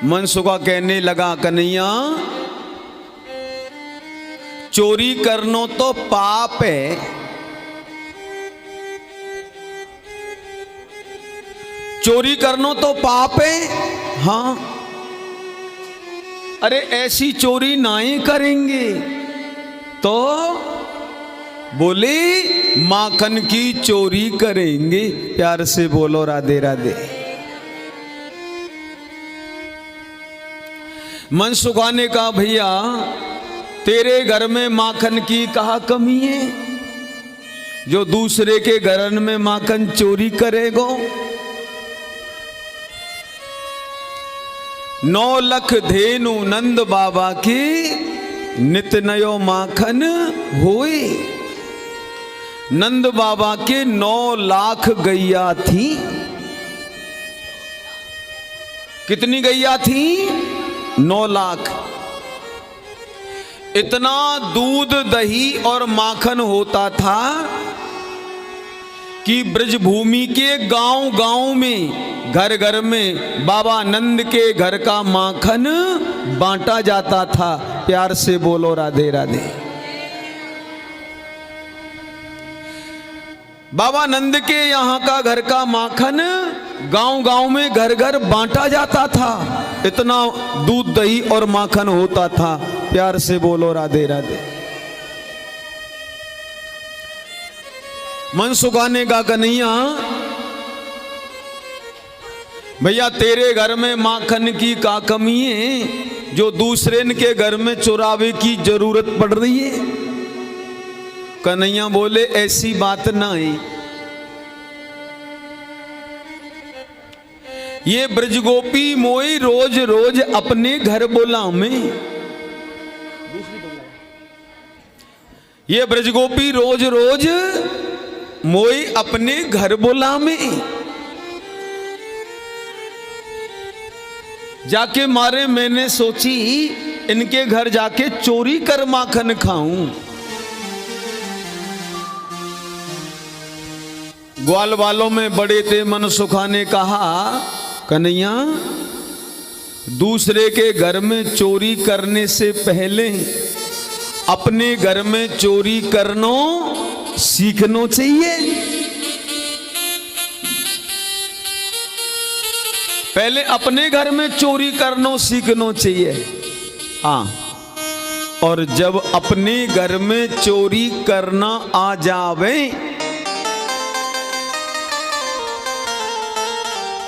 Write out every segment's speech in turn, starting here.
मनसुखा कहने लगा, कन्हैया चोरी करनो तो पाप है, चोरी करनो तो पाप है। हाँ, अरे ऐसी चोरी नाई करेंगे तो बोले माखन की चोरी करेंगे। प्यार से बोलो राधे राधे। मनसुखा ने कहा, भैया तेरे घर में माखन की कहा कमी है जो दूसरे के घर में माखन चोरी करेगो। 9 लाख धेनु नंद बाबा की नित नयो माखन होए। नंद बाबा के 9 लाख गैया थी। कितनी गैया थी? 9 लाख। इतना दूध दही और माखन होता था कि ब्रजभूमि के गांव गांव में, घर घर में बाबा नंद के घर का माखन बांटा जाता था। प्यार से बोलो राधे राधे। बाबा नंद के यहाँ का घर का माखन गांव गांव में घर घर बांटा जाता था। इतना दूध दही और माखन होता था। प्यार से बोलो राधे राधे। मनसुखा ने कहा, कन्हैया भैया तेरे घर में माखन की का कमी है जो दूसरे के घर में चुरावे की जरूरत पड़ रही है। कन्हैया बोले, ऐसी बात ना है। ये ब्रजगोपी मोई रोज रोज अपने घर बुलावे। ये ब्रजगोपी रोज रोज मोई अपने घर बुलावे। जाके मारे मैंने सोची इनके घर जाके चोरी कर माखन खाऊं। ग्वाल वालों में बड़े थे मनसुखा ने कहा, कन्हैया दूसरे के घर में चोरी करने से पहले अपने घर में चोरी करनो सीखनो चाहिए। पहले अपने घर में चोरी करनो सीखनो चाहिए। हाँ, और जब अपने घर में चोरी करना आ जावे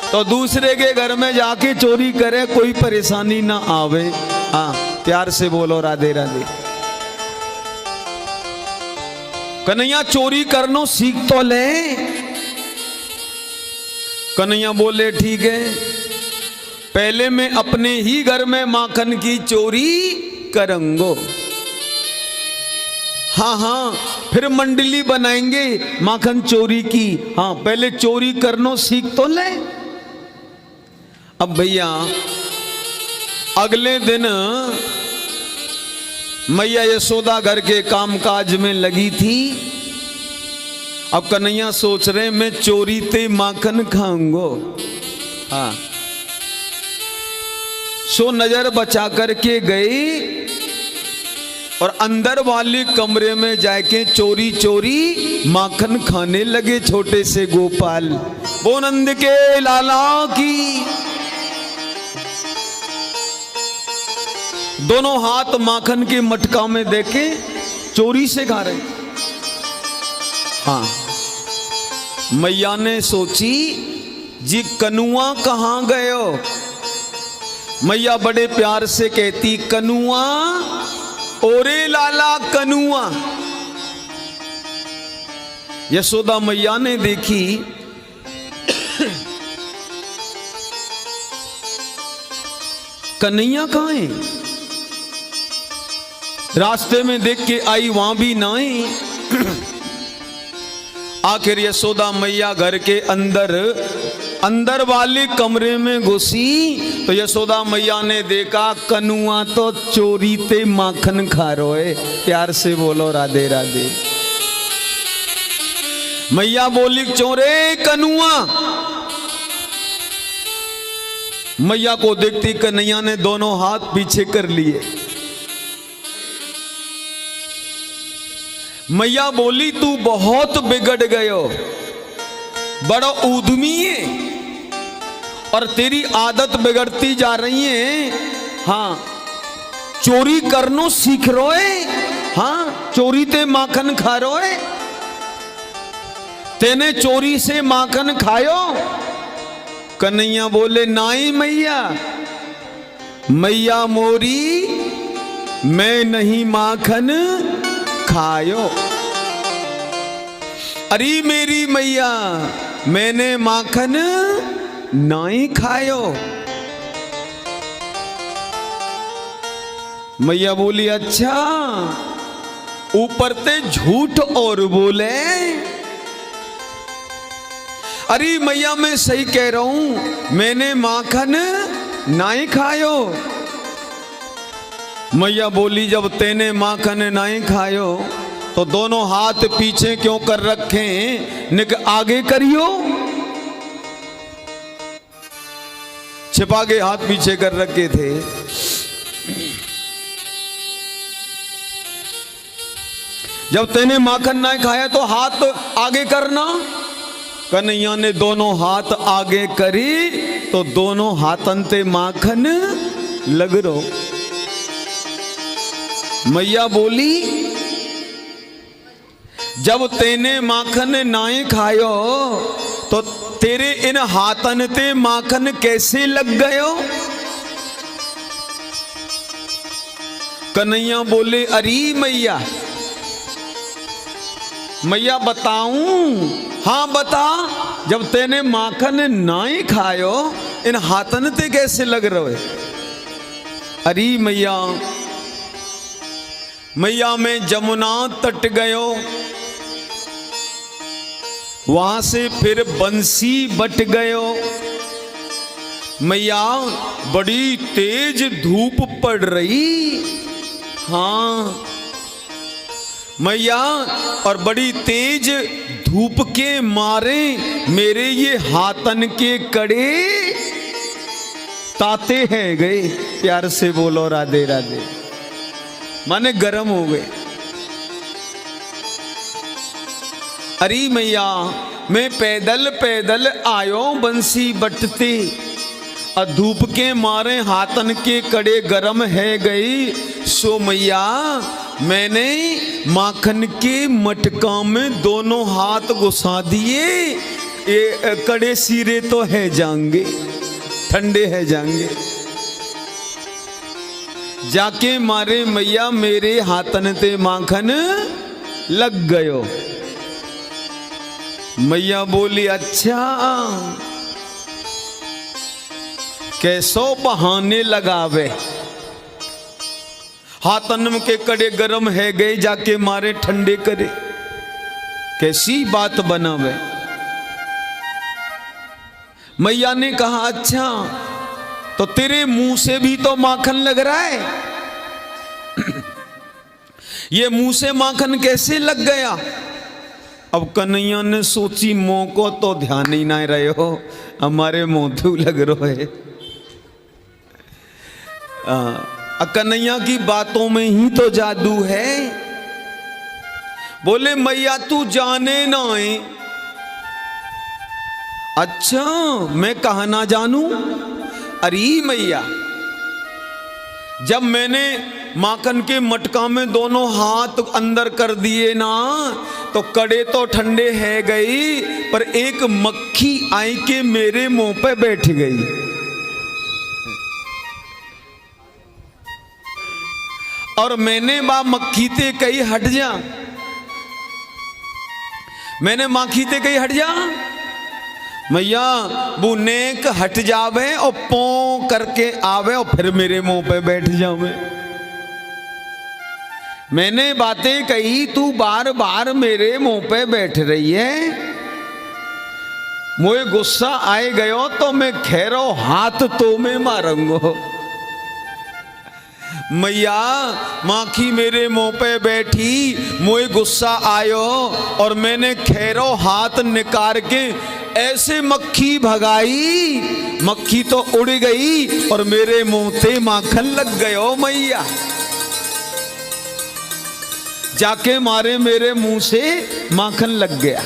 तो दूसरे के घर में जाके चोरी करे, कोई परेशानी ना आवे। हाँ, प्यार से बोलो राधे राधे। कन्हैया चोरी करनो सीख तो ले। कन्हैया बोले, ठीक है, पहले मैं अपने ही घर में माखन की चोरी करूंगो। हाँ हाँ, फिर मंडली बनाएंगे माखन चोरी की। हाँ, पहले चोरी करनो सीख तो ले। अब भैया अगले दिन मैया यशोदा घर के कामकाज में लगी थी। अब कन्हैया सोच रहे मैं चोरी ते माखन खाऊंगो। हाँ, सो नजर बचा करके गई और अंदर वाले कमरे में जाके चोरी चोरी माखन खाने लगे। छोटे से गोपाल, वो नंद के लाला की। दोनों हाथ माखन के मटका में देके चोरी से खा रहे। हाँ, मैया ने सोची जी कनुआ कहाँ गए हो। मैया बड़े प्यार से कहती, कनुआ, ओरे लाला कनुआ। यशोदा मैया ने देखी कन्हैया कहाँ है। रास्ते में देख के आई, वहां भी ना है। आखिर यशोदा मैया घर के अंदर वाले कमरे में घुसी तो यशोदा मैया ने देखा कनुआ तो चोरी ते माखन खा रोए। प्यार से बोलो राधे राधे। मैया बोली, चोरे कनुआ। मैया को देखती कन्हैया ने दोनों हाथ पीछे कर लिए। मैया बोली तू बहुत बिगड़ गयो, बड़ा ऊधमी है और तेरी आदत बिगड़ती जा रही है। हाँ चोरी करनो सीख रोए, हाँ चोरी ते माखन खा रोए, तेने चोरी से माखन खायो। कन्हैया बोले नाई मैया, मैया मोरी मैं नहीं माखन खायो। अरे मेरी मैया मैंने माखन नहीं खायो। मैया बोली अच्छा, ऊपर ते झूठ और बोले। अरे मैया मैं सही कह रहा हूं, मैंने माखन नहीं खायो। मैया बोली जब तेने माखन नहीं खायो तो दोनों हाथ पीछे क्यों कर रखे, निक आगे करियो। छिपा के हाथ पीछे कर रखे थे। जब तेने माखन नहीं खाया तो हाथ आगे करना। कन्हैया ने दोनों हाथ आगे करी तो दोनों हाथन ते माखन लग रो। मैया बोली जब तेने माखन नहीं खायो तो तेरे इन हाथन ते माखन कैसे लग गयो। कन्हैया बोले अरे मैया, मैया बताऊं। हाँ बता, जब तेने माखन नहीं खायो इन हाथन ते कैसे लग रहे। अरे मैया, मैया मैं जमुना तट गयो, वहां से फिर बंसी बट गयो। मैया बड़ी तेज धूप पड़ रही। हाँ मैया, और बड़ी तेज धूप के मारे मेरे ये हाथन के कड़े ताते हैं गए। प्यार से बोलो राधे राधे। माने गरम हो गए। अरे मैया मैं पैदल पैदल आयो बंसी बटते, और धूप के मारे हाथन के कड़े गरम है गई। सो मैया मैंने माखन के मटका में दोनों हाथ घुसा दिए, ये कड़े सिरे तो है जाएंगे, ठंडे है जाएंगे। जाके मारे मैया मेरे हाथन ते माखन लग गयो। मैया बोली अच्छा, कैसो बहाने लगावे, हाथन के कड़े गरम है गए जाके मारे ठंडे करे, कैसी बात बनावे। मैया ने कहा अच्छा तो तेरे मुंह से भी तो माखन लग रहा है, ये मुंह से माखन कैसे लग गया। अब कन्हैया ने सोची मुंह को तो ध्यान ही ना रहे हो, हमारे मुंह लग रहे है। कन्हैया की बातों में ही तो जादू है। बोले मैया तू जाने ना है। अच्छा मैं कहा ना जानू। अरे मैया जब मैंने माखन के मटका में दोनों हाथ अंदर कर दिए ना तो कड़े तो ठंडे है गई, पर एक मक्खी आई के मेरे मुंह पे बैठ गई। और मैंने बा मक्खी ते कही हट जा, मैंने माखी ते कही हट जा। मैया वो नेक हट जावे और पौ करके आवे और फिर मेरे मुंह पे बैठ जावे। मैंने बातें कही, तू बार बार मेरे मुंह पे बैठ रही है। मुझे गुस्सा आए गयो तो मैं खैरो हाथ तो मैं मारूंगो। मैया माखी मेरे मुंह पे बैठी, मुझे गुस्सा आयो और मैंने खैरो हाथ निकाल के ऐसे मक्खी भगाई, मक्खी तो उड़ गई और मेरे मुंह पे माखन लग गयो मैया। जाके मारे मेरे मुंह से माखन लग गया।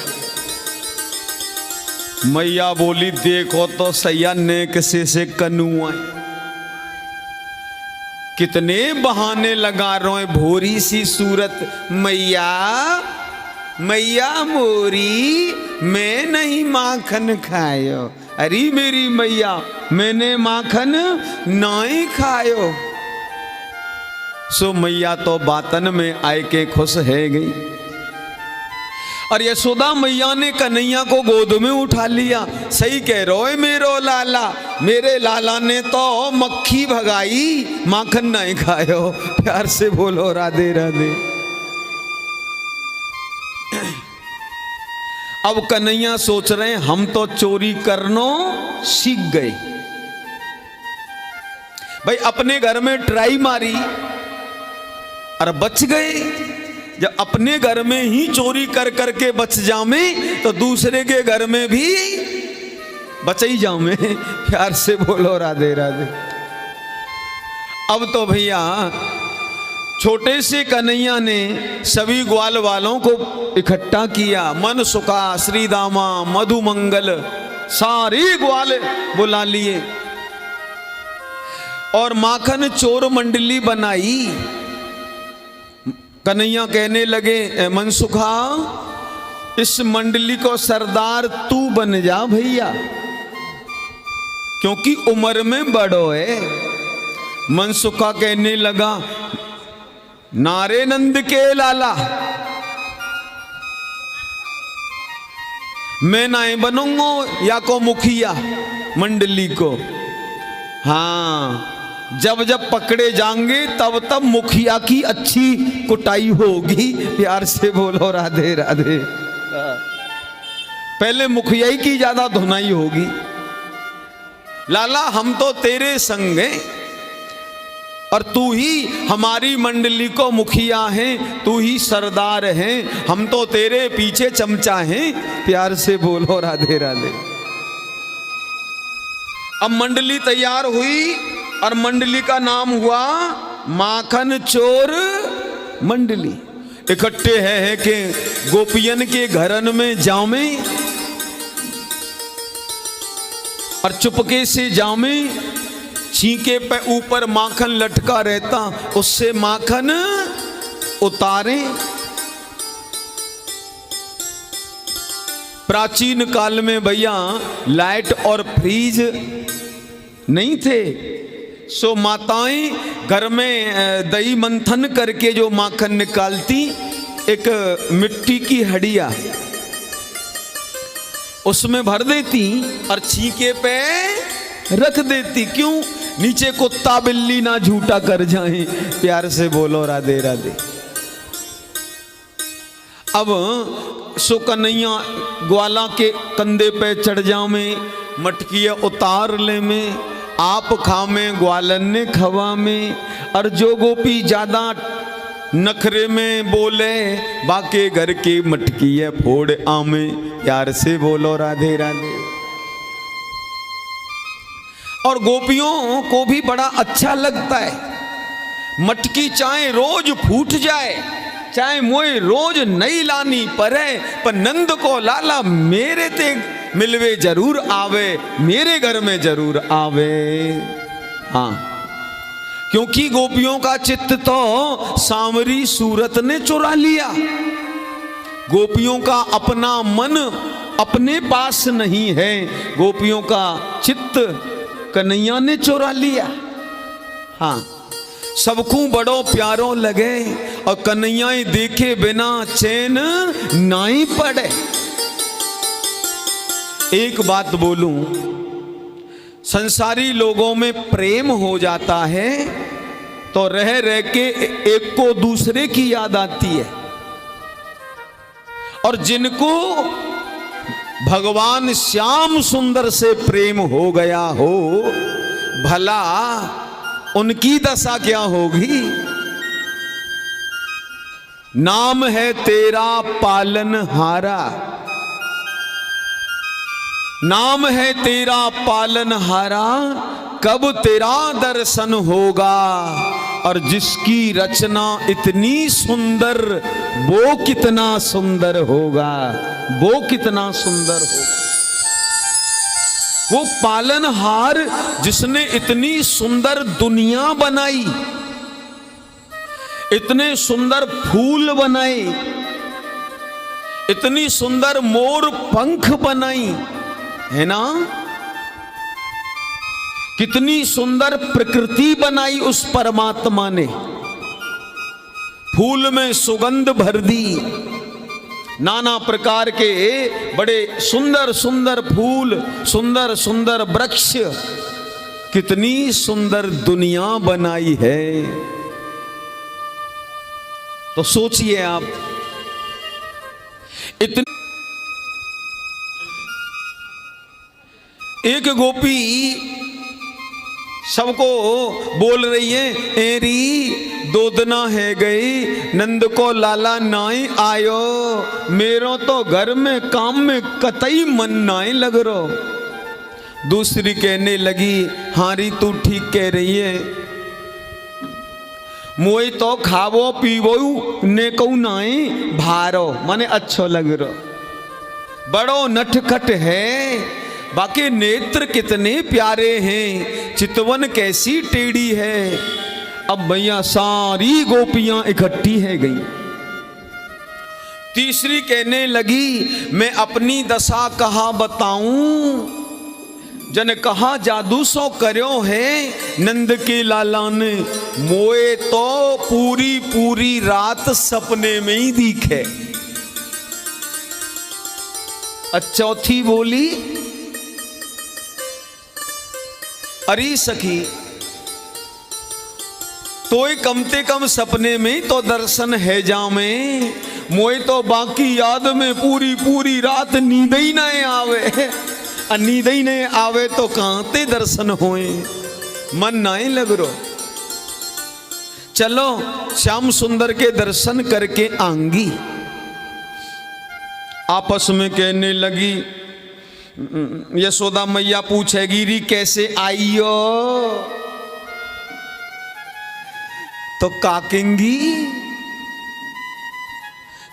मैया बोली देखो तो सैया नेक से कनुआ, कितने बहाने लगा रहे भोरी सी सूरत। मैया मैया मोरी मैं नहीं माखन खायो। अरे मेरी मैया मैंने माखन नहीं खायो। सो मैया तो बातन में आए के खुश है गई। और यशोदा मैया ने कन्हैया को गोद में उठा लिया। सही कह रहे हो मेरो लाला, मेरे लाला ने तो मक्खी भगाई, माखन नहीं खायो। प्यार से बोलो राधे राधे। अब कन्हैया सोच रहे हैं हम तो चोरी करनो सीख गए। भाई अपने घर में ट्राई मारी और बच गए। जब अपने घर में ही चोरी कर करके बच जामे तो दूसरे के घर में भी बच ही जामे। प्यार से बोलो राधे राधे। अब तो भैया छोटे से कन्हैया ने सभी ग्वाल वालों को इकट्ठा किया। मन सुखा, श्री दामा, मधु मंगल सारी ग्वाल बुला लिए और माखन चोर मंडली बनाई। कन्हैया कहने लगे मनसुखा इस मंडली को सरदार तू बन जा भैया, क्योंकि उम्र में बड़ो है। मनसुखा कहने लगा नारे नंद के लाला मैं नहीं बनूंगा या को मुखिया मंडली को। हाँ जब जब पकड़े जाएंगे तब तब मुखिया की अच्छी कुटाई होगी। प्यार से बोलो राधे राधे। पहले मुखिया की ज्यादा धुनाई होगी। लाला हम तो तेरे संग हैं और तू ही हमारी मंडली को मुखिया है, तू ही सरदार है, हम तो तेरे पीछे चमचा हैं। प्यार से बोलो राधे राधे। अब मंडली तैयार हुई और मंडली का नाम हुआ माखन चोर मंडली। इकट्ठे है कि गोपियन के घरन में जामे और चुपके से जामे, छींके पे ऊपर माखन लटका रहता, उससे माखन उतारे। प्राचीन काल में भैया लाइट और फ्रीज नहीं थे, सो माताएं घर में दही मंथन करके जो माखन निकालती, एक मिट्टी की हड़िया उसमें भर देती और छींके पे रख देती। क्यों? नीचे कुत्ता बिल्ली ना झूठा कर जाए। प्यार से बोलो राधे राधे। अब सो कन्हैया ग्वाला के कंधे पे चढ़ जावे, मटकिया उतार ले में, आप खामे ग्वालन ने खवा में। और जो गोपी ज्यादा नखरे में बोले बाके घर की मटकिया फोड़ आमे। प्यार से बोलो राधे राधे। और गोपियों को भी बड़ा अच्छा लगता है। मटकी चाहे रोज फूट जाए, चाहे मोए रोज नई लानी पड़े, पर नंद को लाला मेरे ते मिलवे जरूर आवे, मेरे घर में जरूर आवे। हाँ, क्योंकि गोपियों का चित्त तो सांवरी सूरत ने चुरा लिया। गोपियों का अपना मन अपने पास नहीं है, गोपियों का चित्त कन्हैया ने चुरा लिया। हाँ, सबको बड़ो प्यारो लगे और कन्हैया देखे बिना चैन नहीं पड़े। एक बात बोलूं, संसारी लोगों में प्रेम हो जाता है तो रह रह के एक को दूसरे की याद आती है। और जिनको भगवान श्याम सुंदर से प्रेम हो गया हो, भला उनकी दशा क्या होगी। नाम है तेरा पालनहारा, नाम है तेरा पालनहारा, कब तेरा दर्शन होगा। और जिसकी रचना इतनी सुंदर, वो कितना सुंदर होगा, वो कितना सुंदर होगा। वो पालनहार जिसने इतनी सुंदर दुनिया बनाई, इतने सुंदर फूल बनाए, इतनी सुंदर मोर पंख बनाई, है ना। कितनी सुंदर प्रकृति बनाई उस परमात्मा ने। फूल में सुगंध भर दी, नाना प्रकार के बड़े सुंदर सुंदर फूल, सुंदर सुंदर वृक्ष, कितनी सुंदर दुनिया बनाई है। तो सोचिए आप, इतनी एक गोपी सबको बोल रही है, एरी दो दिना है गई, नंद को लाला नाई आयो, मेरो तो घर में काम में कतई मन नाई लग रो। दूसरी कहने लगी, हारी तू ठीक कह रही है, मोई तो खावो पीवो ने कहू नाई भारो, माने अच्छो लग रो। बड़ो नटखट है, बाकी नेत्र कितने प्यारे हैं, चितवन कैसी टेढ़ी है। अब भैया सारी गोपियां इकट्ठी है गई। तीसरी कहने लगी, मैं अपनी दशा कहा बताऊं, जन कहा जादू सो कर्यो है, नंद के लाला ने मोए तो पूरी पूरी रात सपने में ही दिखे। चौथी बोली, अरे सखी तोय कमते कम सपने में तो दर्शन है जामे, मोए तो बाकी याद में पूरी पूरी रात नींद ही नहीं आवे। नींद ही नहीं आवे तो कहते दर्शन होए, मन नहीं लग रो। चलो श्याम सुंदर के दर्शन करके आंगी। आपस में कहने लगी, यशोदा मैया पूछेगी, री कैसे आइयो, तो काकेंगी।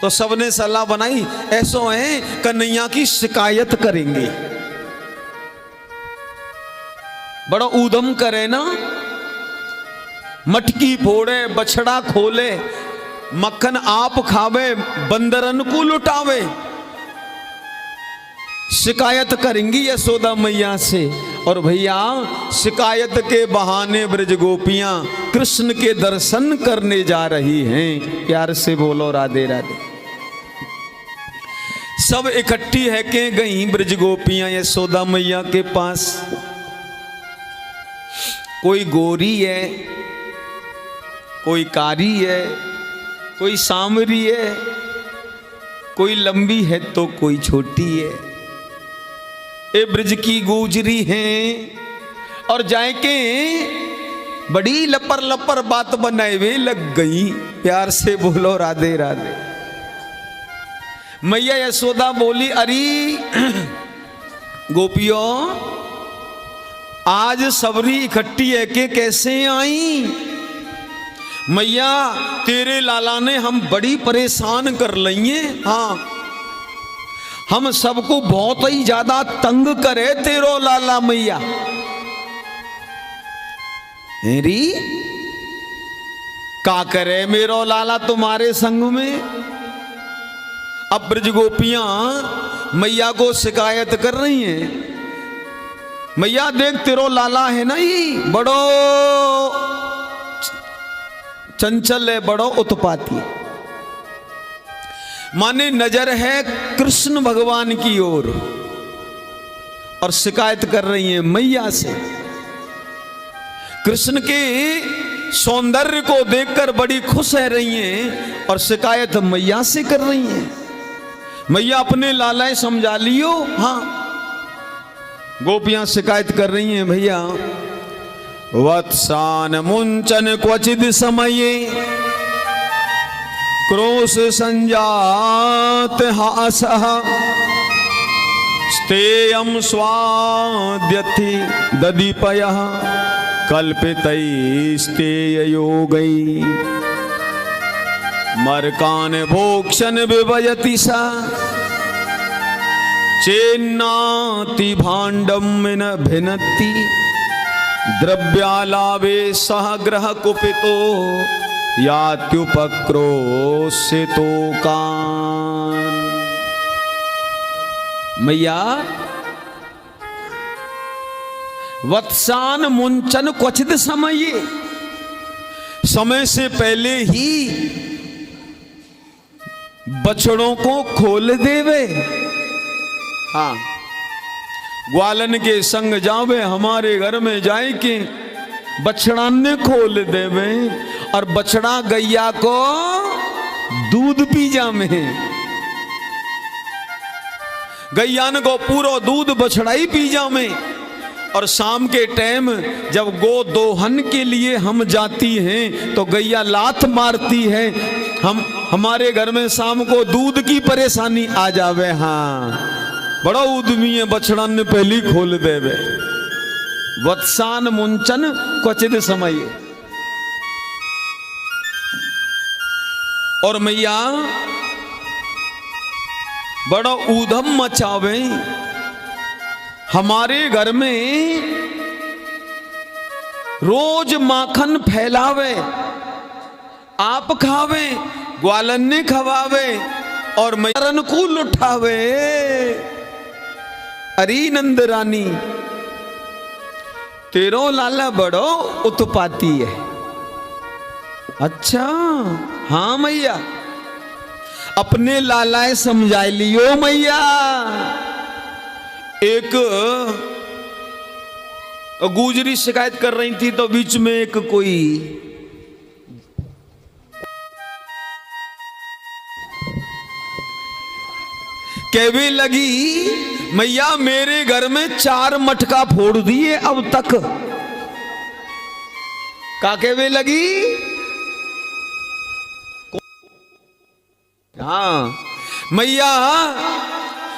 तो सबने सलाह बनाई, ऐसो है कन्हैया की शिकायत करेंगे। बड़ा ऊधम करे ना, मटकी फोड़े, बछड़ा खोले, मक्खन आप खावे, बंदरन को लुटावे। शिकायत करेंगी यशोदा मैया से। और भैया शिकायत के बहाने ब्रज गोपियां कृष्ण के दर्शन करने जा रही हैं। प्यार से बोलो राधे राधे। सब इकट्ठी है के गई ब्रज गोपियां यशोदा मैया के पास। कोई गोरी है, कोई कारी है, कोई सांवरी है, कोई लंबी है तो कोई छोटी है। ए ब्रज की गुजरी हैं और जाए के बड़ी लपर लपर बात बनाए वे लग गई। प्यार से बोलो राधे राधे। मैया यशोदा बोली, अरे गोपियों आज सबरी इकट्ठी है के कैसे आई। मैया तेरे लाला ने हम बड़ी परेशान कर लिए। हाँ, हम सबको बहुत ही ज्यादा तंग करे तेरो लाला मैया। मेरी का करे मेरो लाला तुम्हारे संग में। अब ब्रज गोपियां मैया को शिकायत कर रही हैं, मैया देख तेरो लाला है ना, ये बड़ो चंचल है, बड़ो उत्पाती, माने नजर है कृष्ण भगवान की ओर। और शिकायत कर रही है मैया से। कृष्ण के सौंदर्य को देखकर बड़ी खुश है रही हैं और शिकायत मैया से कर रही हैं। मैया अपने लालाए समझा लियो। हाँ, गोपियां शिकायत कर रही हैं, भैया वत्सान मुंचन क्वचिद समये क्रोश संजात हासः स्तेयं स्वाद्यति ददीपयः कल्पितैस्तेययोगै मर्कान् भोक्ष्यन् विवयति सा चेन्नाति भाण्डं न भिनत्ति द्रव्यालाभे सह ग्रह कुपितो यात्युपक्रोशितो कान। मैया वत्सान मुंचन क्वचित समय, समय से पहले ही बछड़ों को खोल देवे। हाँ, ग्वालन के संग जावे, हमारे घर में जाए के बछड़ा ने खोल देवे और बछड़ा गैया को दूध पी जामे। गैयान को पूरा दूध बछड़ा ही पी जामे। और शाम के टाइम जब गो दोहन के लिए हम जाती हैं तो गैया लात मारती है, हमारे घर में शाम को दूध की परेशानी आ जावे। हाँ, बड़ा उद्यमी है, बछड़ा ने पहली खोल देवे। वत्सान मुंचन क्वचित समय। और मैया बड़ा ऊधम मचावे, हमारे घर में रोज माखन फैलावे, आप खावे, ग्वालन ने खवावे और मैरन को लुठावे। अरे नंद रानी, तेरो लाला बड़ो उत्पाती है। अच्छा, हाँ मैया, अपने लालाए समझा लियो मैया। एक गुजरी शिकायत कर रही थी तो बीच में एक कोई कहवे लगी, मैया मेरे घर में 4 मटका फोड़ दिए अब तक। का कहवे लगी? हाँ, मैया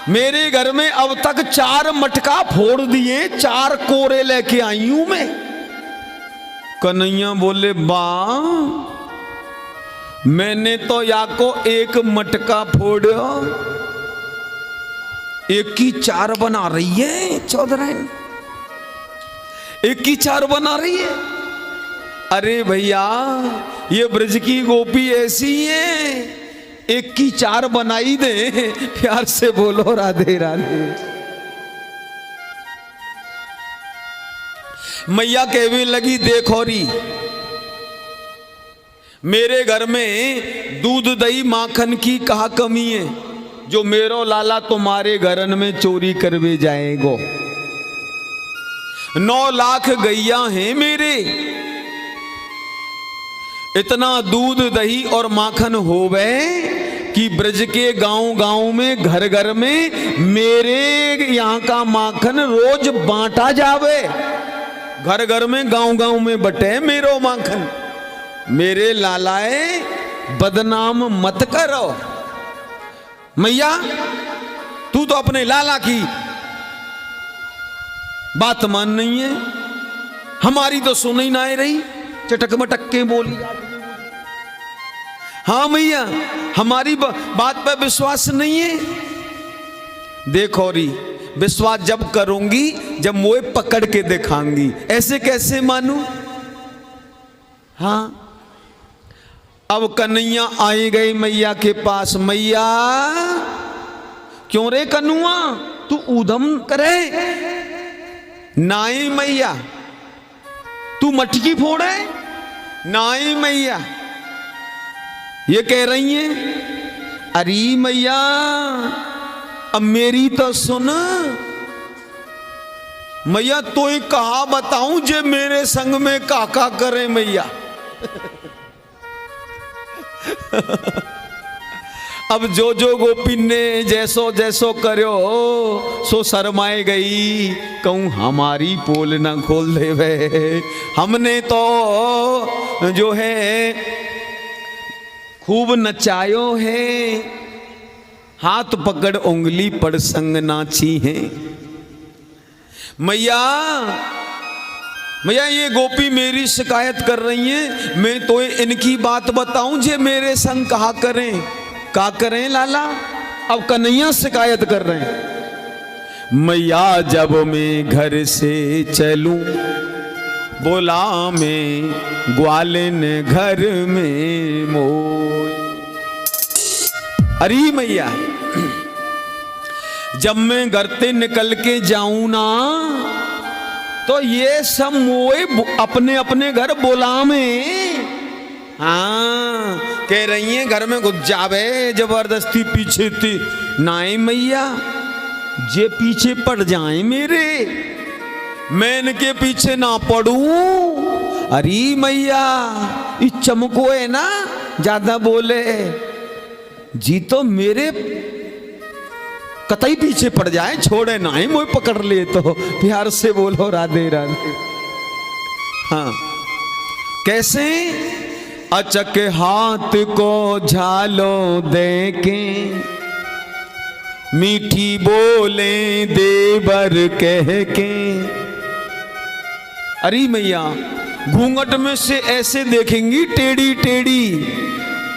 मेरे घर में अब तक 4 मटका फोड़ दिए, 4 कोरे लेके आई हूं मैं। कन्हैया बोले, बा मैंने तो याको 1 मटका फोड़ो, एक की 4 बना रही है चौधराइन, एक की 4 बना रही है। अरे भैया, ये ब्रज की गोपी ऐसी है, एक की 4 बनाई दे। प्यार से बोलो राधे राधे। मैया कहने लगी, देखो री, मेरे घर में दूध दही माखन की कहा कमी है, जो मेरो लाला तुम्हारे घरन में चोरी करवे जाएगो। 9 लाख गैया हैं मेरे, इतना दूध दही और माखन होवे कि ब्रज के गांव-गांव में, घर घर में मेरे यहाँ का माखन रोज बांटा जावे। घर घर में, गांव-गांव में बटे मेरो माखन। मेरे लालाए बदनाम मत करो। मैया तू तो अपने लाला की बात मान नहीं है, हमारी तो सुन ही ना रही, चटक मटक के बोली। हाँ मैया, हमारी बात पर विश्वास नहीं है। देखो री, विश्वास जब करूंगी जब मोए पकड़ के दिखाऊंगी, ऐसे कैसे मानू? हाँ, अब कन्हैया आई गई मैया के पास। मैया क्यों रे कन्हुआ, तू ऊधम करे? नाई मैया, तू मटकी फोड़े? नाई मैया, ये कह रही हैं। अरे मैया, अब मेरी तो सुन मैया, तो ही कहा बताऊं जे मेरे संग में काका करे मैया। अब जो जो गोपी ने जैसो जैसो करो सो शर्माए गई। कहूं हमारी पोल न खोल देवे, हमने तो जो है खूब नचायो है, हाथ पकड़ उंगली पर संग नाची है। मैया मैया ये गोपी मेरी शिकायत कर रही हैं, मैं तो इनकी बात बताऊं जे मेरे संग कहा करें। का करें लाला? अब कन्हैया शिकायत कर रहे हैं। मैया जब मैं घर से चलूं बोला मैं ग्वालिन घर में मोय। अरे मैया जब मैं घर से निकल के जाऊं ना तो ये सब मोए अपने अपने घर बोला में। हाँ कह रही हैं घर में घुस जावे जबरदस्ती पीछे थी। नाई मैया जे पीछे पड़ जाए मेरे, मैं इनके पीछे ना पड़ूं। अरे मैया इस चमको है ना ज्यादा बोले जी तो मेरे कतई पीछे पड़ जाए, छोड़े ना ही मुझे पकड़ ले तो प्यार से बोलो राधे राधे। हाँ कैसे? अचक हाथ को झालो देके मीठी बोले देवर कह के। अरे मैया घूंघट में से ऐसे देखेंगी टेढ़ी टेढ़ी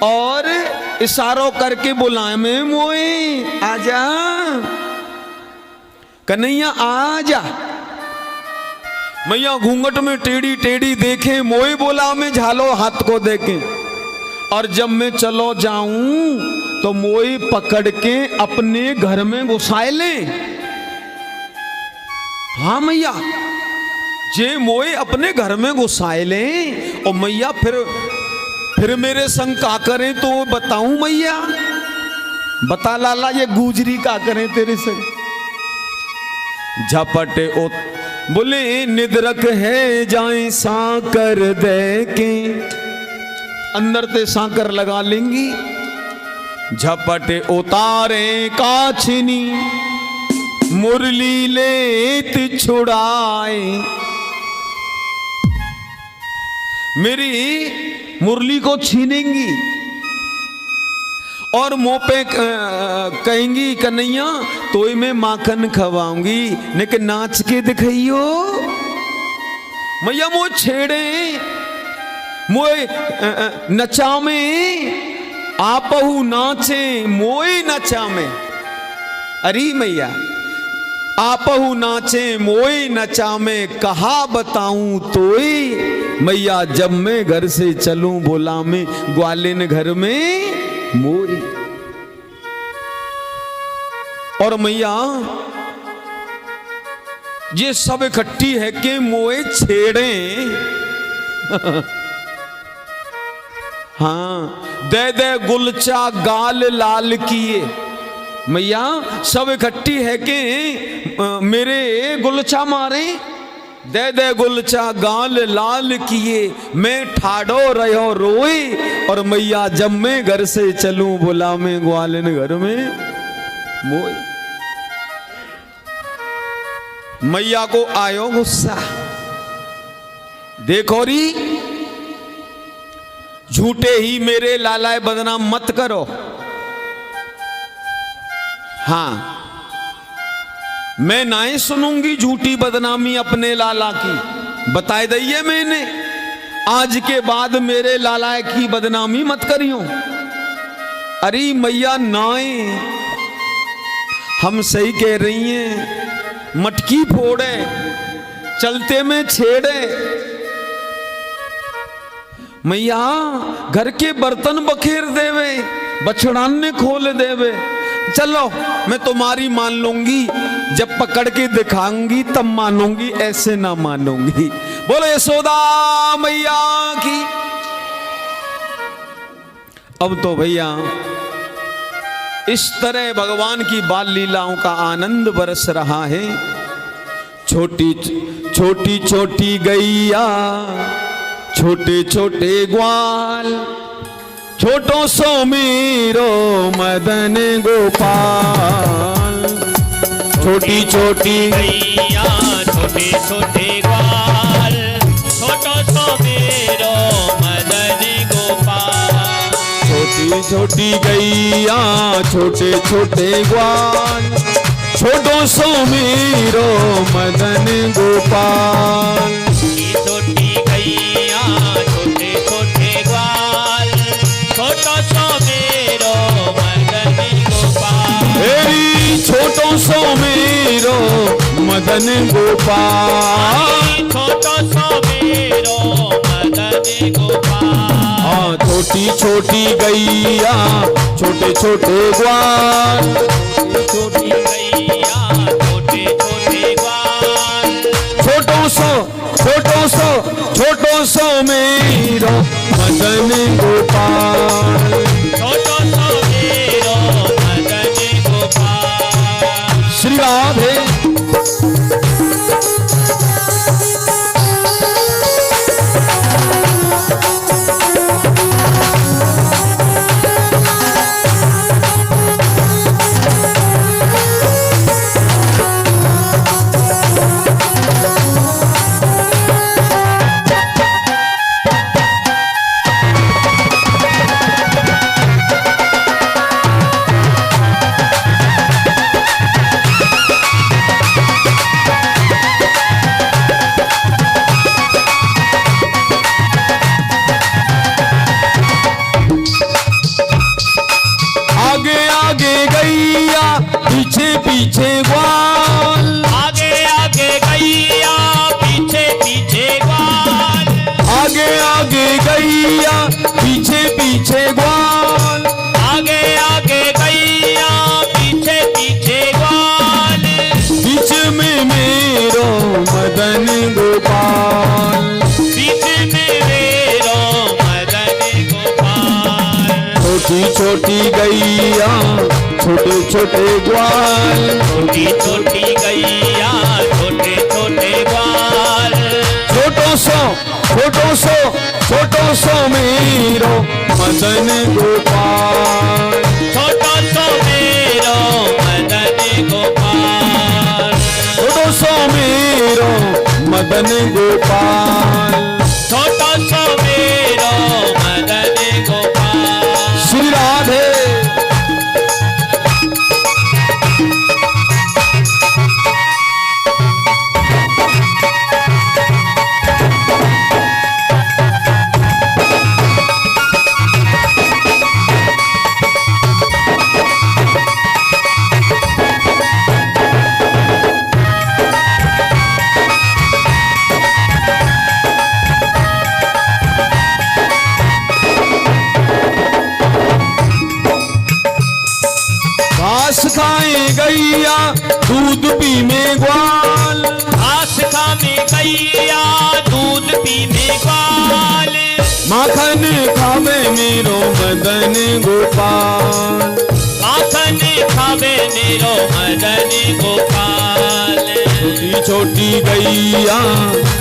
और इशारों करके बुलाए में मोए आजा कन्हैया आजा। मैया घूंघट में टेढ़ी टेढ़ी देखे मोए बोला में झालो हाथ को देखे। और जब मैं चलो जाऊं तो मोए पकड़ के अपने घर में घुसाए ले। हाँ मैया जे मोए अपने घर में घुसाए ले और मैया फिर मेरे संग का करें तो बताऊं मैया? बता लाला ये गुजरी का करें तेरे संग? झपटे ओ बोले निद्रक है जाए सांकर दे के, अंदर ते सांकर लगा लेंगी। झपटे उतारे काछनी मुरली लेत छुड़ाए। मेरी मुरली को छीनेंगी और मुंह पे कहेंगी कन्हैया तो मैं माखन खवाऊंगी लेकिन नाच के दिखाइयो। मैया मुझे छेड़े मोए नचा में आपहू नाचे मोए नचा में। अरे मैया आपहू नाचे मोए नचा में कहा बताऊं तोई। मैया जब मैं घर से चलूं बोला मैं ग्वालिन घर में मोई। और मैया ये सब इकट्ठी है कि मोए छेड़े। हाँ दे दे गुलचा गाल लाल किए। मैया सब इकट्ठी है कि मेरे गुलचा मारे। दे दे गुलचा गाल लाल किए मैं ठाड़ो रहो रोए। और मैया जब मैं घर से चलूं बोला मैं ग्वालिन घर में मोई। मैया को आयो गुस्सा। देखो री झूठे ही मेरे लालाए बदनाम मत करो। हाँ मैं ना ही सुनूंगी झूठी बदनामी अपने लाला की। बताए दइए मैंने आज के बाद मेरे लाला की बदनामी मत करियो। अरे मैया नाए हम सही कह रही हैं। मटकी फोड़े चलते में छेड़े। मैया घर के बर्तन बखेर देवे बछड़ाने खोल देवे। चलो मैं तुम्हारी मान लूंगी, जब पकड़ के दिखाऊंगी तब मानूंगी, ऐसे ना मानूंगी। बोलो यशोदा मैया की। अब तो भैया इस तरह भगवान की बाल लीलाओं का आनंद बरस रहा है। छोटी छोटी छोटी गैया छोटे छोटे ग्वाल छोटो सो मेरो मदन गोपाल। छोटी छोटी गैया छोटे छोटे ग्वाल छोटो सो मेरो मदन गोपाल। छोटी छोटी छोटी गैया छोटे छोटे ग्वाल, छोटो सो मेरो मदन गोपाल। छोटी गैया छोटे छोटे ग्वाल, छोटो सो मेरो मदन गोपाल। मेरी छोटो सो मेरो मदन गोपाल, छोटो सो मेरो मदन गोपाल। हाँ छोटी छोटी गैया छोटे छोटे ग्वाल, छोटी गैया छोटे छोटे ग्वाल, छोटो सो मेरो मदन गोपाल। छोटो सो मेरो मदन गोपाल। श्री राधे। पीछे पीछे ग्वाल, आगे आगे गैया पीछे पीछे ग्वाल, आगे आगे गैया पीछे पीछे ग्वाल, आगे आगे गैया पीछे पीछे ग्वाल। बीच में मेरो मदन गोपाल, बीच में मेरो मदन गोपाल। छोटी छोटी गैया छोटे छोटे ग्वाल, छोटी छोटी गैया छोटे छोटे ग्वाल। छोटो सो मेरो मदन गोपाल। छोटो सो मेरो मदन गोपाल। छोटो सो मेरो मदन गोपाल। छोटो सो मेरो मदन गोपाल। श्री राधे। घास खाए गैया दूध पी में ग्वाल, घास खाने गैया दूध पीने ग्वाल। माखन खावे मेरो मदन गोपाल, माखन खावे मेरो मदन गोपाल। छोटी छोटी गैया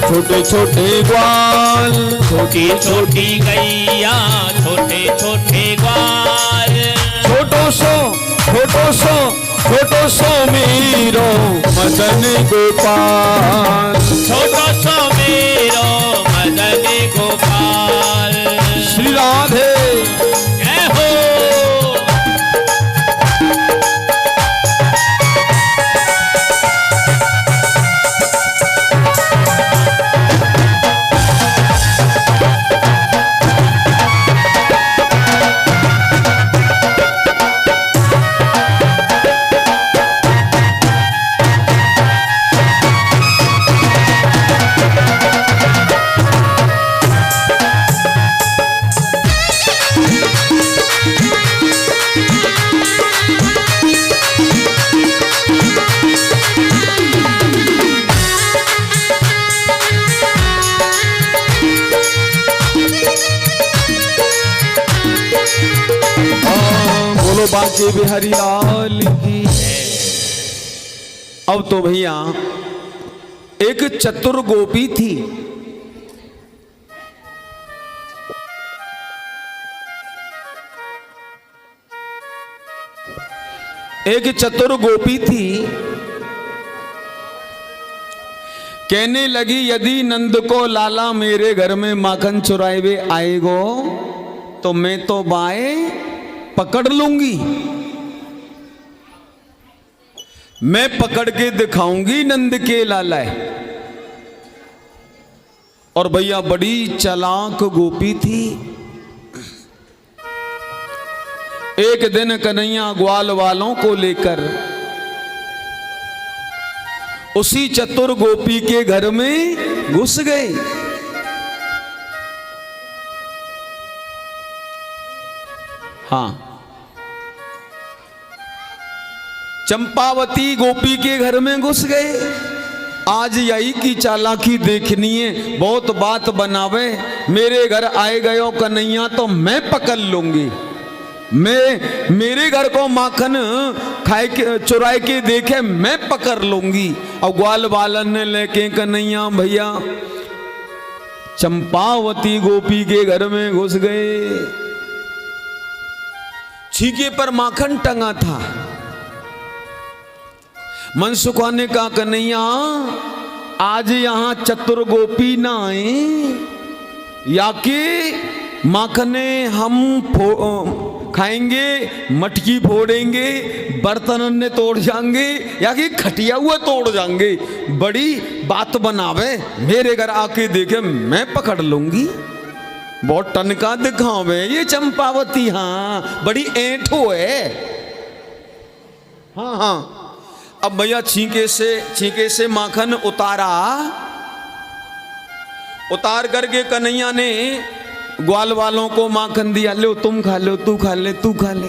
छोटे छोटे ग्वाल, छोटी छोटी गैया छोटे छोटे ग्वाल। छोटो सो मेरो मदन गोपाल। छोटो सो मेरो मदन गोपाल। श्री राधे। जय हो। बोलो बांके बिहारी लाल की। अब तो भैया एक चतुर गोपी थी, एक चतुर गोपी थी। कहने लगी यदि नंद को लाला मेरे घर में माखन चुराए आएगो तो मैं तो बाए पकड़ लूंगी, मैं पकड़ के दिखाऊंगी नंद के लाला। और भैया बड़ी चालाक गोपी थी। एक दिन कन्हैया ग्वाल वालों को लेकर उसी चतुर गोपी के घर में घुस गए। हाँ, चंपावती गोपी के घर में घुस गए। आज यही की चालाकी देखनी है, बहुत बात बनावे। मेरे घर आए गयो कन्हैया तो मैं पकड़ लूंगी, मैं मेरे घर को माखन खाए के चुराए के देखे मैं पकड़ लूंगी। और ग्वाल बालन ने लेके कन्हैया भैया चंपावती गोपी के घर में घुस गए। छीके पर माखन टंगा था। मनसुखा ने कहा कन्हैया आज यहां चतुर गोपी ना आए, या कि माखने हम खाएंगे, मटकी फोड़ेंगे, बर्तन ने तोड़ जाएंगे, या कि खटिया हुआ तोड़ जाएंगे। बड़ी बात बनावे, मेरे घर आके देखे मैं पकड़ लूंगी। बहुत टनका दिखावे ये चंपावती। हाँ, बड़ी ऐंठो है। हाँ हाँ। अब भैया छींके से माखन उतारा। उतार करके कन्हैया ने ग्वाल वालों को माखन दिया, लो तुम खा लो, तू खा ले, तू खा ले।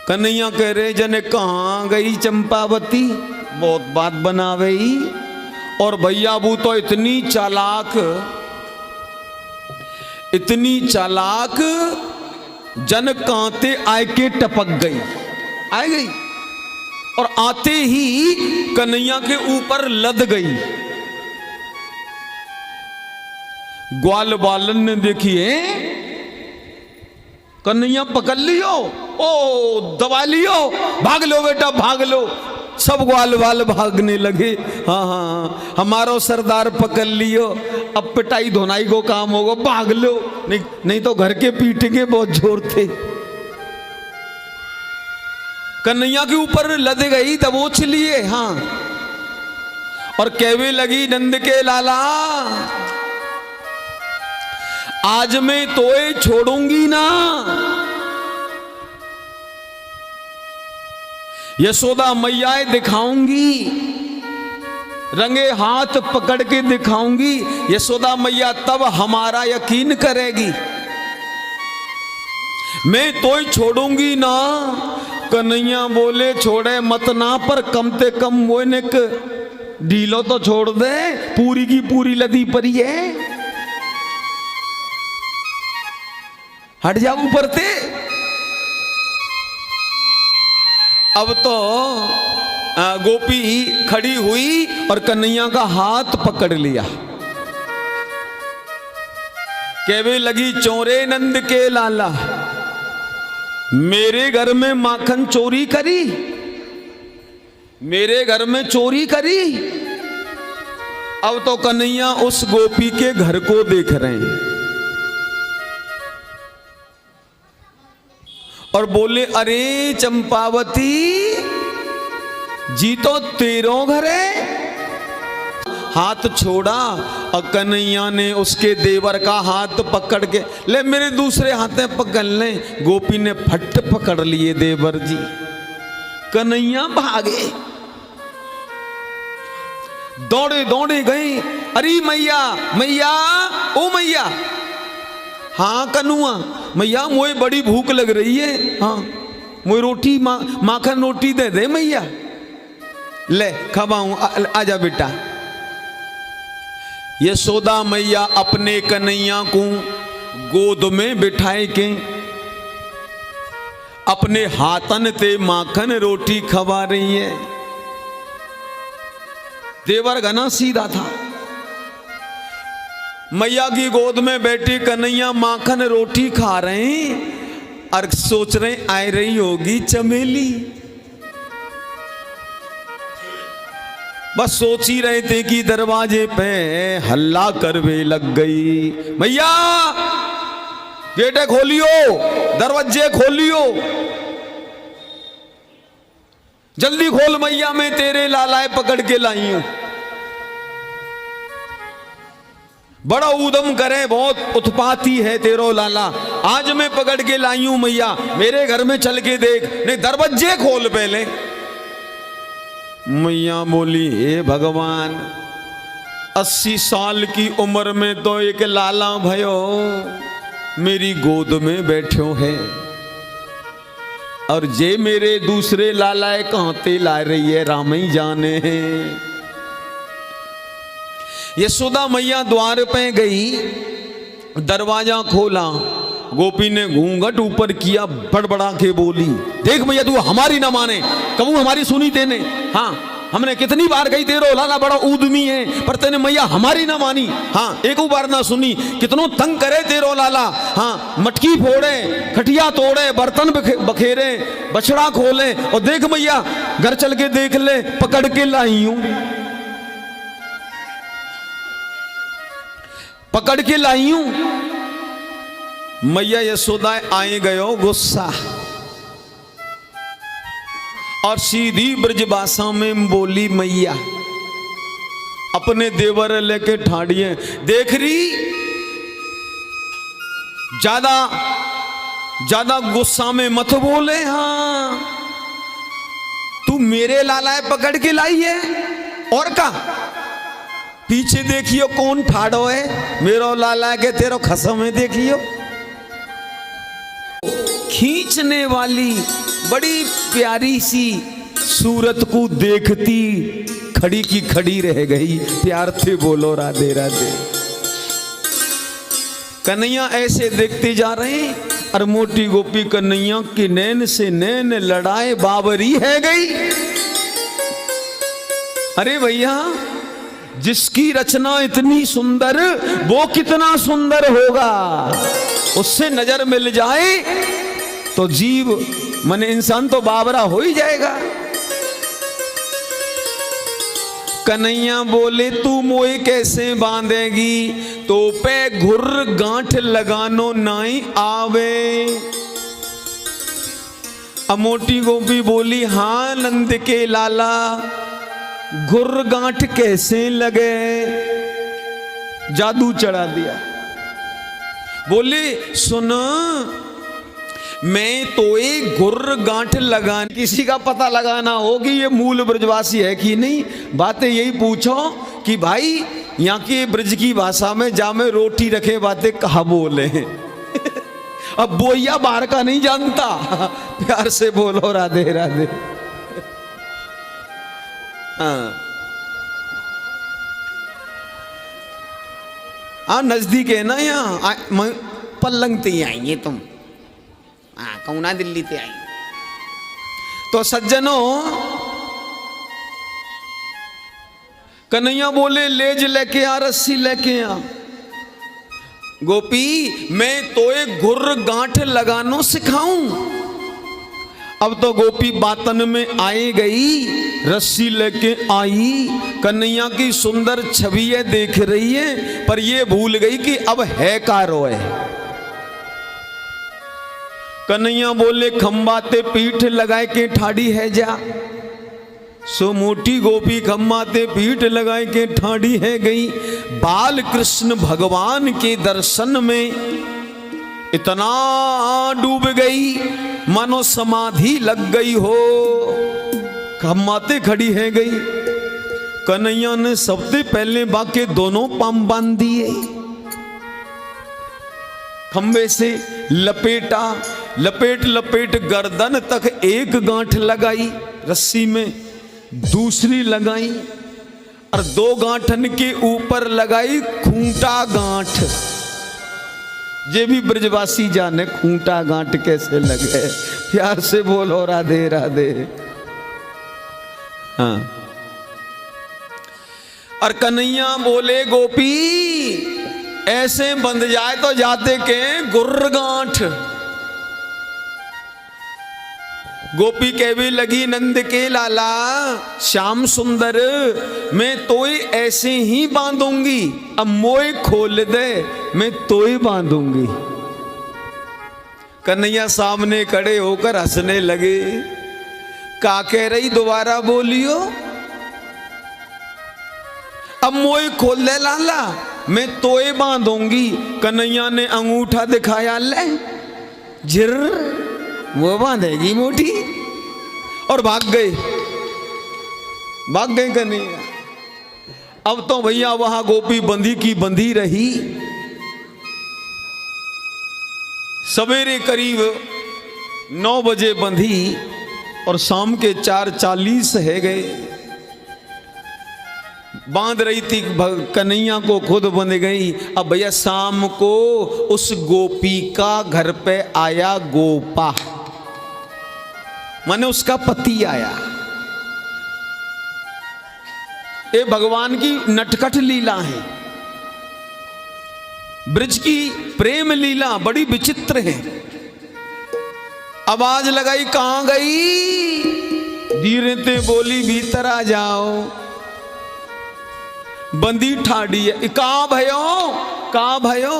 कन्हैया कह रहे जने कहाँ गई चंपावती, बहुत बात बना गई। और भैया वो तो इतनी चालाक जन कांते आए के टपक गई, आ गई और आते ही कन्हैया के ऊपर लद गई। ग्वाल बालन ने देखी है कन्हैया पकड़ लियो, ओ दबा लियो, भाग लो बेटा भाग लो। सब ग्वाल वाल भागने लगे। हाँ हाँ, हमारो सरदार पकड़ लियो, अब पिटाई धोनाई को काम होगा, भाग लो, नहीं तो घर के पीटेंगे, बहुत जोर थे। कन्हैया के ऊपर लद गई, दबोच लिए। हाँ, और कहवे लगी नंद के लाला आज मैं तोए छोड़ूंगी ना, यशोदा मैया दिखाऊंगी, रंगे हाथ पकड़ के दिखाऊंगी। यशोदा मैया तब हमारा यकीन करेगी, मैं तोए छोड़ूंगी ना। कन्हैया बोले छोड़े मत ना, पर कम से कम वो ने ढीलो तो छोड़ दे, पूरी की पूरी लदी परी है, हट जा ऊपर से। अब तो गोपी खड़ी हुई और कन्हैया का हाथ पकड़ लिया। कहवे लगी चोरे नंद के लाला, मेरे घर में माखन चोरी करी, मेरे घर में चोरी करी। अब तो कन्हैया उस गोपी के घर को देख रहे हैं और बोले अरे चंपावती जी तो तेरो घर है। हाथ छोड़ा और कन्हैया ने उसके देवर का हाथ पकड़ के, ले मेरे दूसरे हाथ में पकड़ ले। गोपी ने फट पकड़ लिए देवर जी। कन्हैया भागे, दौड़े दौड़े गए, अरे मैया मैया ओ मैया। हाँ कन्हुआ मैया मोए बड़ी भूख लग रही है, हाँ मोए रोटी माखन रोटी दे दे मैया, ले खवाऊं, आजा बेटा। यशोदा मैया अपने कन्हैया को गोद में बिठाए के अपने हाथन ते माखन रोटी खवा रही है। देवर घना सीधा था, मैया की गोद में बैठी कन्हैया माखन रोटी खा रहे हैं और सोच रहे आ रही होगी चमेली। बस सोच ही रहे थे कि दरवाजे पे हल्ला करवे लग गई, मैया गेटे खोलियो, दरवाजे खोलियो, जल्दी खोल मैया, मैं तेरे लालाए पकड़ के लाई हूं। बड़ा उदम करे, बहुत उत्पाती है तेरो लाला, आज मैं पकड़ के लाई हूं मैया, मेरे घर में चल के देख, नहीं दरवाजे खोल पहले। मैया बोली, हे भगवान, 80 साल की उम्र में तो एक लाला भयो मेरी गोद में बैठो है, और जे मेरे दूसरे लालाए कहां ते ला रही है, राम ही जाने हैं। यशोदा मैया द्वार पे गई, दरवाजा खोला, गोपी ने घूंघट ऊपर किया, बड़बड़ा के बोली, देख मैया तू हमारी ना माने, कबू हमारी सुनी तेने, हाँ हमने कितनी बार गई, तेरो लाला बड़ा उद्यमी है, पर तेने मैया हमारी ना मानी, हाँ एक बार ना सुनी, कितनों तंग करे तेरो लाला, हाँ मटकी फोड़े, खटिया तोड़े, बर्तन बखेरे, बछड़ा खोले, और देख मैया घर चल के देख ले, पकड़ के लाई हूं, पकड़ के लाई हूं। मैया यशोदा आए गयो गुस्सा, और सीधी ब्रजभाषा में बोली, मैया अपने देवर लेके ठाड़िए, देख रही ज्यादा ज्यादा गुस्सा में मत बोले, हाँ तू मेरे लालाए पकड़ के लाई है, और का पीछे देखियो कौन ठाड़ो है, मेरो लाला के तेरो खसम है, देखियो। खींचने वाली बड़ी प्यारी सी सूरत को देखती खड़ी की खड़ी रह गई, प्यार से बोलो राधे राधे। कन्हैया ऐसे देखते जा रहे, और मोटी गोपी कन्हैया की नैन से नैन लड़ाए बाबरी है गई। अरे भैया, जिसकी रचना इतनी सुंदर, वो कितना सुंदर होगा, उससे नजर मिल जाए तो जीव मन इंसान तो बाबरा हो ही जाएगा। कन्हैया बोले, तू मोए कैसे बांधेगी, तो पे घुर गांठ लगानो नाई आवे। अब मोटी गोपी बोली, हाँ नंद के लाला, घुर गांठ कैसे लगे, जादू चढ़ा दिया। बोले, सुन मैं तो एक घुर गांठ लगाने, किसी का पता लगाना हो कि ये मूल ब्रजवासी है कि नहीं, बातें यही पूछो कि भाई यहाँ की ब्रज की भाषा में जा में रोटी रखे बातें कहा बोले। अब बोया बाहर का नहीं जानता, प्यार से बोलो राधे राधे। हाँ नजदीक है ना, यहाँ पल्लंग ते आएंगे तुम, हाँ कौना दिल्ली ते आई। तो सज्जनों, कन्हैया बोले, लेज लेके आ, रस्सी लेके आ। गोपी, मैं तो एक घुर गांठ लगानो सिखाऊं। अब तो गोपी बातन में आई गई, रस्सी लेके आई, कन्हैया की सुंदर छवि है देख रही है, पर ये भूल गई कि अब है का रोए। कन्हैया बोले, खंबाते पीठ लगाए के ठाड़ी है जा। सो मोटी गोपी खम्बाते पीठ लगाए के ठाड़ी है गई। बाल कृष्ण भगवान के दर्शन में इतना डूब गई, मानो समाधि लग गई हो, खम्बाते खड़ी है गई। कन्हैया ने सबसे पहले बाके दोनों पांव बांध दिए, खंबे से लपेटा, लपेट लपेट गर्दन तक एक गांठ लगाई रस्सी में, दूसरी लगाई और दो गांठन के ऊपर लगाई खूंटा गांठ। ये भी ब्रजवासी जाने खूंटा गांठ कैसे लगे, प्यार से बोलो राधे राधे। हाँ, और कन्हैया बोले, गोपी ऐसे बंध जाए तो जाते के गुर्र गांठ। गोपी कहवी लगी, नंद के लाला श्याम सुंदर, मैं तोय ऐसे ही बांधूंगी, अब मोय खोल दे, मैं तोय बांधूंगी। कन्हैया सामने खड़े होकर हंसने लगे। का कह रही, दोबारा बोलियो। अब मोए खोल दे लाला, मैं तोए बांधूंगी। कन्हैया ने अंगूठा दिखाया, ले झिर, वो बांधेगी मोटी, और भाग गए कन्हैया। अब तो भैया वहां गोपी बंधी की बंधी रही। सवेरे करीब 9 बजे बंधी और शाम के 4:40 है गए। बांध रही थी कन्हैया को, खुद बंध गई। अब भैया शाम को उस गोपी का घर पे आया गोपा, माने उसका पति आया। ये भगवान की नटखट लीला है, ब्रज की प्रेम लीला बड़ी विचित्र है। आवाज लगाई, कहां गई? धीरे ते बोली, भीतर आ जाओ। बंदी ठाड़ी है, कहां भयो?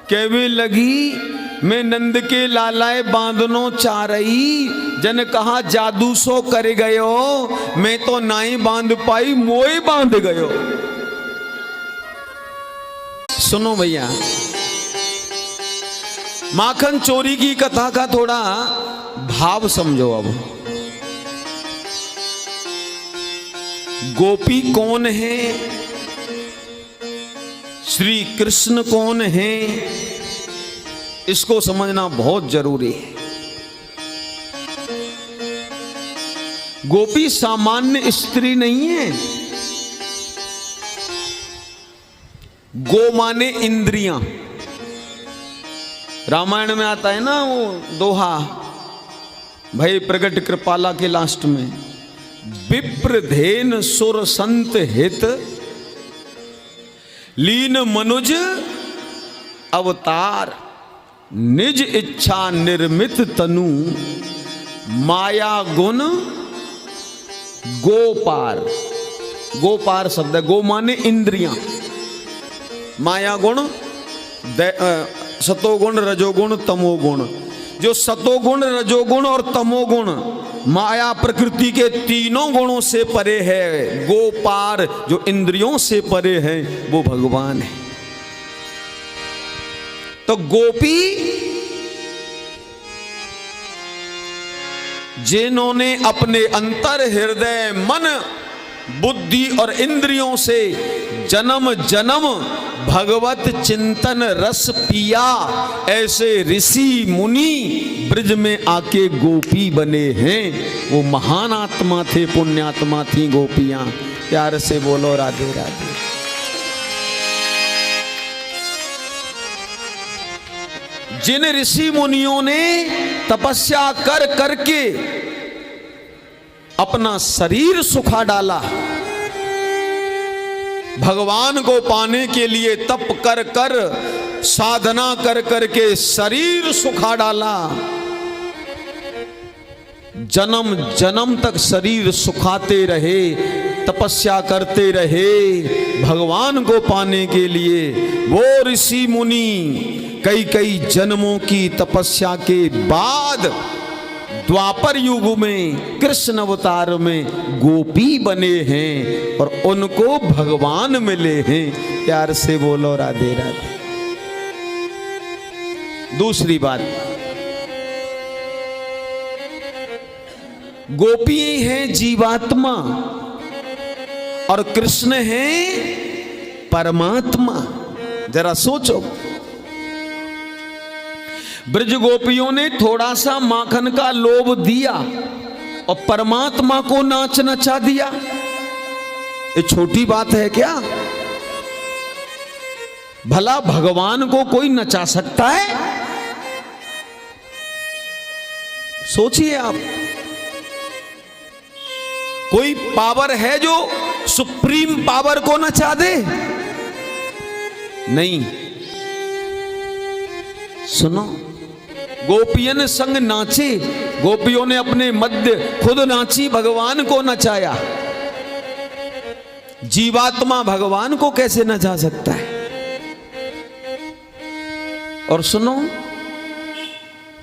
कहवे लगी, मैं नंद के लालाए बांधनो चाह रही। जन कहा जादू सो कर गयो, मैं तो नाई बांध पाई, मोए बांध गयो। सुनो भैया, माखन चोरी की कथा का थोड़ा भाव समझो। अब गोपी कौन है, श्री कृष्ण कौन है, इसको समझना बहुत जरूरी है। गोपी सामान्य स्त्री नहीं है। गो माने इंद्रियां। रामायण में आता है ना वो दोहा, भय प्रगट कृपाला के लास्ट में, विप्र धेन सुर संत हित, लीन मनुज अवतार, निज इच्छा निर्मित तनु, माया गुण गोपार। गोपार शब्द है, गो माने इंद्रियां, माया गुण, सतोगुण, रजोगुण, तमोगुण। जो सतोगुण, रजोगुण और तमोगुण माया प्रकृति के तीनों गुणों से परे है। गोपार जो इंद्रियों से परे है वो भगवान है। तो गोपी जिन्होंने अपने अंतर हृदय, मन, बुद्धि और इंद्रियों से जन्म जन्म भगवत चिंतन रस पिया, ऐसे ऋषि मुनि ब्रज में आके गोपी बने हैं। वो महान आत्मा थे, पुण्यात्मा थी गोपियां। प्यार से बोलो राधे राधे। जिन ऋषि मुनियों ने तपस्या कर करके अपना शरीर सुखा डाला, भगवान को पाने के लिए तप कर कर, साधना कर कर के शरीर सुखा डाला, जन्म जन्म तक शरीर सुखाते रहे, तपस्या करते रहे भगवान को पाने के लिए। वो ऋषि मुनि कई कई जन्मों की तपस्या के बाद द्वापर युग में कृष्ण अवतार में गोपी बने हैं और उनको भगवान मिले हैं। प्यार से बोलो राधे राधे। दूसरी बात, गोपी है जीवात्मा और कृष्ण है परमात्मा। जरा सोचो, ब्रज गोपियों ने थोड़ा सा माखन का लोभ दिया और परमात्मा को नाच नचा दिया। ये छोटी बात है क्या? भला भगवान को कोई नचा सकता है? सोचिए आप, कोई पावर है जो सुप्रीम पावर को नचा दे? नहीं। सुनो, गोपियन संग नाचे, गोपियों ने अपने मध्य खुद नाची, भगवान को नचाया। जीवात्मा भगवान को कैसे नचा सकता है? और सुनो,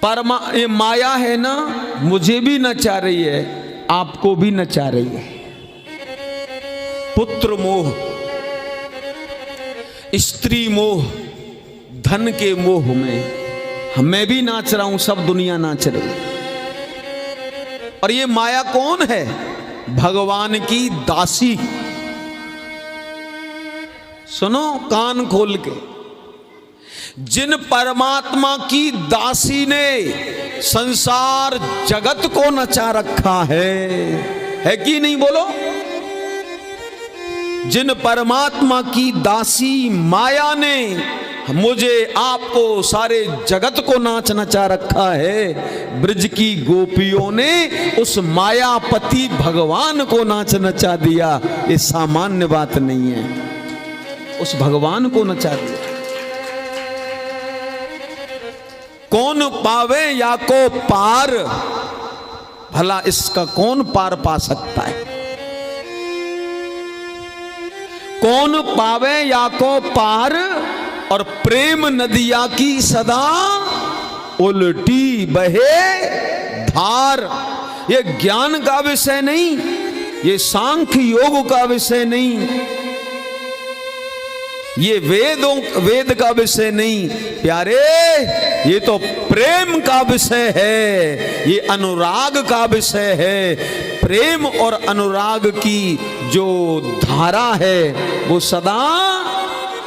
ये माया है ना, मुझे भी नचा रही है, आपको भी नचा रही है। पुत्र मोह, स्त्री मोह, धन के मोह में मैं भी नाच रहा हूं, सब दुनिया नाच रही है। और ये माया कौन है? भगवान की दासी। सुनो कान खोल के, जिन परमात्मा की दासी ने संसार जगत को नचा रखा है कि नहीं बोलो? जिन परमात्मा की दासी माया ने मुझे आपको सारे जगत को नाच नचा रखा है, ब्रज की गोपियों ने उस मायापति भगवान को नाच नचा दिया। ये सामान्य बात नहीं है, उस भगवान को नचा दिया। कौन पावे या को पार, भला इसका कौन पार पा सकता है? कौन पावे या को पार, और प्रेम नदिया की सदा उल्टी बहे धार। ये ज्ञान का विषय नहीं, ये सांख्य योग का विषय नहीं, ये वेद का विषय नहीं प्यारे, ये तो प्रेम का विषय है, ये अनुराग का विषय है। प्रेम और अनुराग की जो धारा है वो सदा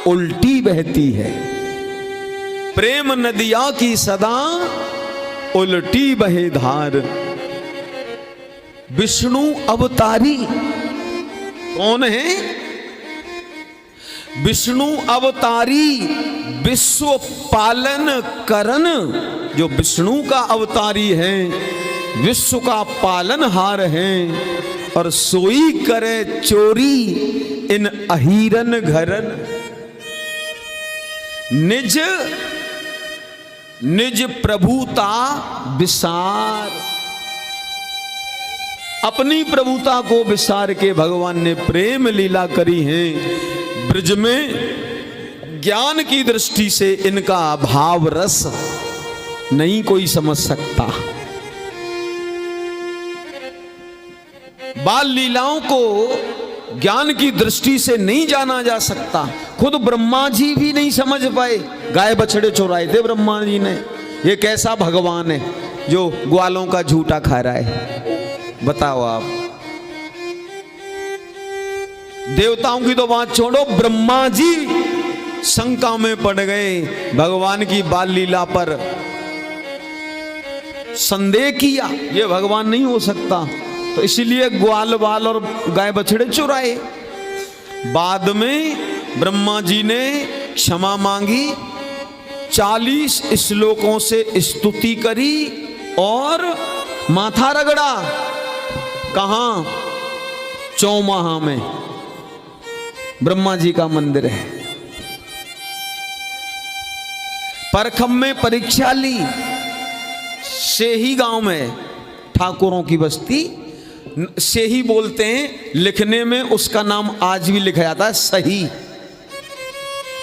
उल्टी बहती है। प्रेम नदिया की सदा उल्टी बहे धार। विष्णु अवतारी कौन है? विष्णु अवतारी विश्व पालन करन, जो विष्णु का अवतारी है, विश्व का पालनहार है, और सोई करे चोरी इन अहीरन घरन। निज निज प्रभुता विसार, अपनी प्रभुता को विसार के भगवान ने प्रेम लीला करी है। ब्रज में ज्ञान की दृष्टि से इनका भाव रस नहीं कोई समझ सकता। बाल लीलाओं को ज्ञान की दृष्टि से नहीं जाना जा सकता। खुद ब्रह्मा जी भी नहीं समझ पाए। गाय बछड़े चुराए थे ब्रह्मा जी ने। ये कैसा भगवान है जो ग्वालों का झूठा खा रहा है? बताओ आप। देवताओं की तो बात छोड़ो, ब्रह्मा जी शंका में पड़ गए, भगवान की बाल लीला पर संदेह किया, ये भगवान नहीं हो सकता, तो इसलिए ग्वाल बाल और गाय बछड़े चुराए। बाद में ब्रह्मा जी ने क्षमा मांगी, 40 श्लोकों से स्तुति करी और माथा रगड़ा। कहां? चौमाहा में ब्रह्मा जी का मंदिर है। परखम में परीक्षा ली। सेही गांव में ठाकुरों की बस्ती, सेही बोलते हैं, लिखने में उसका नाम आज भी लिखा जाता है सही।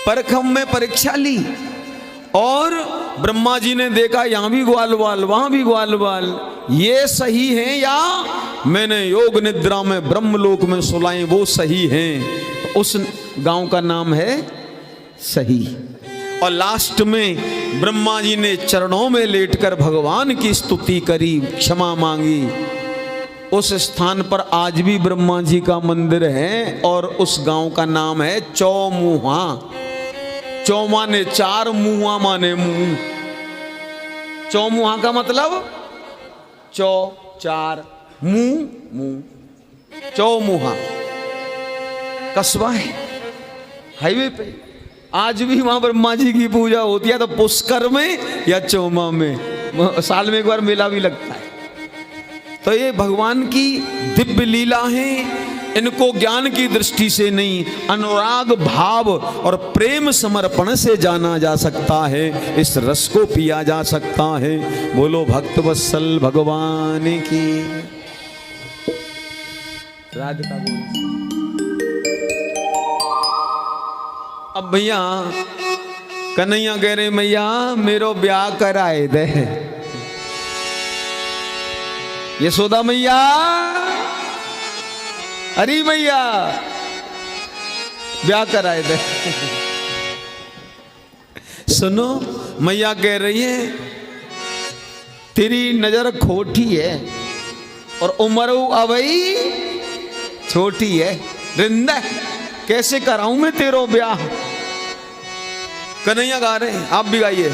परखम में परीक्षा ली और ब्रह्मा जी ने देखा यहां भी ग्वाल बाल, वहां भी ग्वाल बाल, ये सही है या मैंने योग निद्रा में ब्रह्मलोक में सुलाए वो सही हैं? तो उस गांव का नाम है सही। और लास्ट में ब्रह्मा जी ने चरणों में लेटकर भगवान की स्तुति करी, क्षमा मांगी। उस स्थान पर आज भी ब्रह्मा जी का मंदिर है और उस गांव का नाम है चौमुहा। चौ माने 4, मुहा माने मुंह। चौमुहा का मतलब चौ 4, मुंह मुंह। चौमुहा कस्बा है, हाईवे पे। आज भी वहां ब्रह्मा जी की पूजा होती है, तो पुष्कर में या चौमा में साल में एक बार मेला भी लगता है। तो ये भगवान की दिव्य लीला है, इनको ज्ञान की दृष्टि से नहीं, अनुराग भाव और प्रेम समर्पण से जाना जा सकता है, इस रस को पिया जा सकता है। बोलो भक्त वत्सल भगवान की राधिका बोल। अब भैया कन्हैया कह रहे मैया मेरो ब्याह कराए दे। यशोदा मैया, अरे मैया ब्याह कराए थे। सुनो, मैया कह रही है तेरी नजर खोटी है और उम्र अबई छोटी है। रिंदा कैसे कराऊं मैं तेरो ब्याह। कन्हैया गा रहे हैं, आप भी गाइए।